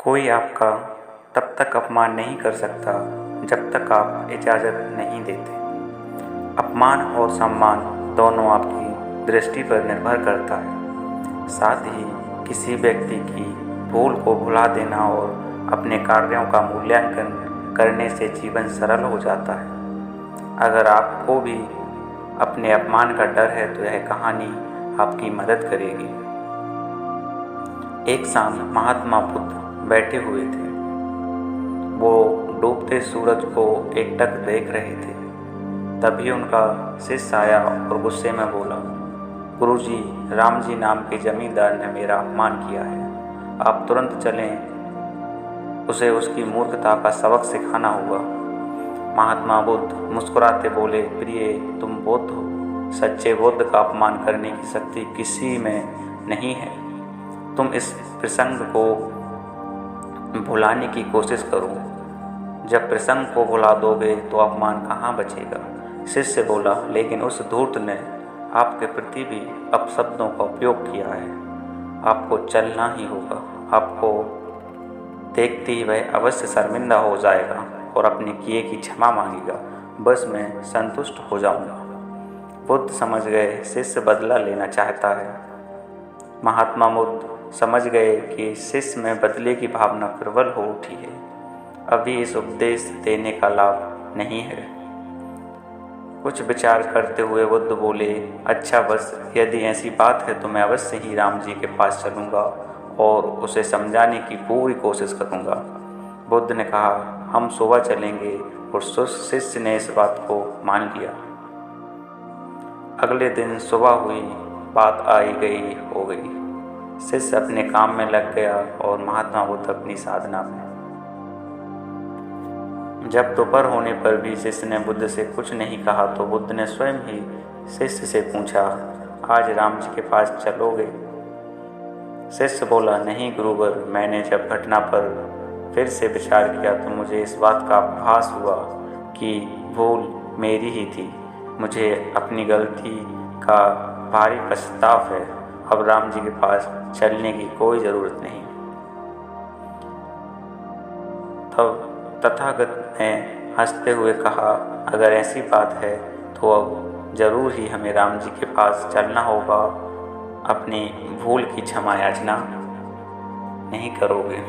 कोई आपका तब तक अपमान नहीं कर सकता जब तक आप इजाज़त नहीं देते। अपमान और सम्मान दोनों आपकी दृष्टि पर निर्भर करता है। साथ ही किसी व्यक्ति की भूल को भुला देना और अपने कार्यों का मूल्यांकन करने से जीवन सरल हो जाता है। अगर आपको भी अपने अपमान का डर है तो यह कहानी आपकी मदद करेगी। एक शाम महात्मा बुद्ध बैठे हुए थे। वो डूबते सूरज को एकटक देख रहे थे। तभी उनका शिष्य आया और गुस्से में बोला, गुरुजी, राम जी नाम के जमींदार ने मेरा अपमान किया है। आप तुरंत चलें, उसे उसकी मूर्खता का सबक सिखाना होगा। महात्मा बुद्ध मुस्कुराते बोले, प्रिय, तुम बुद्ध हो। सच्चे बुद्ध का अपमान करने की शक्ति किसी में नहीं है। तुम इस प्रसंग को भुलाने की कोशिश करो। जब प्रसंग को भुला दोगे तो अपमान कहाँ बचेगा। शिष्य बोला, लेकिन उस धूर्त ने आपके प्रति भी अपशब्दों का उपयोग किया है। आपको चलना ही होगा। आपको देखते ही वह अवश्य शर्मिंदा हो जाएगा और अपने किए की क्षमा मांगेगा। बस मैं संतुष्ट हो जाऊंगा। बुद्ध समझ गए शिष्य बदला लेना चाहता है। महात्मा बुद्ध समझ गए कि शिष्य में बदले की भावना प्रबल हो उठी है। अभी इस उपदेश देने का लाभ नहीं है। कुछ विचार करते हुए बुद्ध बोले, अच्छा, बस यदि ऐसी बात है तो मैं अवश्य ही राम जी के पास चलूँगा और उसे समझाने की पूरी कोशिश करूँगा। बुद्ध ने कहा, हम सुबह चलेंगे, और शिष्य ने इस बात को मान लिया। अगले दिन सुबह हुई, बात आई गई हो गई। शिष्य अपने काम में लग गया और महात्मा बुद्ध अपनी साधना में। जब दोपहर होने पर भी शिष्य ने बुद्ध से कुछ नहीं कहा तो बुद्ध ने स्वयं ही शिष्य से पूछा, आज राम जी के पास चलोगे? शिष्य बोला, नहीं गुरुवर, मैंने जब घटना पर फिर से विचार किया तो मुझे इस बात का आभास हुआ कि भूल मेरी ही थी। मुझे अपनी गलती का भारी पछतावा है। अब राम जी के पास चलने की कोई ज़रूरत नहीं। तब तथागत ने हंसते हुए कहा, अगर ऐसी बात है तो अब जरूर ही हमें राम जी के पास चलना होगा। अपनी भूल की क्षमा याचना नहीं करोगे।